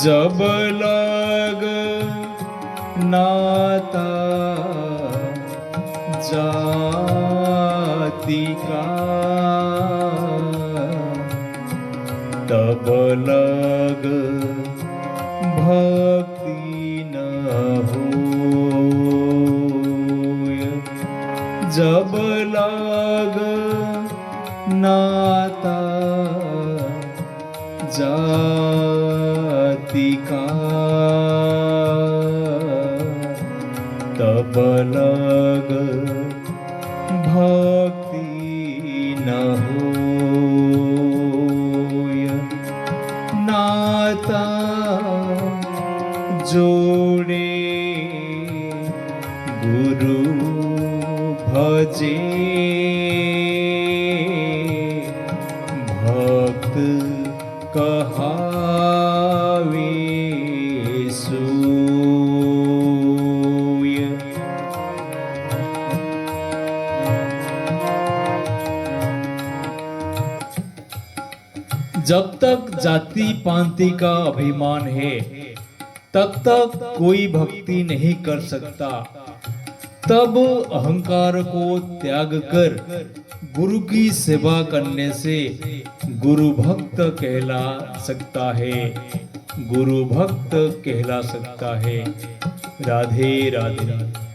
जब लग नाता जाति का, तब लग भक्ति न होय। जब लग नाता जाति का, तब लग भक्ति न होय। नाता जोड़े गुरु भजे, भक्त कहावे सोय। जब तक जाति पांति का अभिमान है, तब तक कोई भक्ति नहीं कर सकता। तब अहंकार को त्याग कर गुरु की सेवा करने से गुरु भक्त कहला सकता है, गुरु भक्त कहला सकता है। राधे राधे।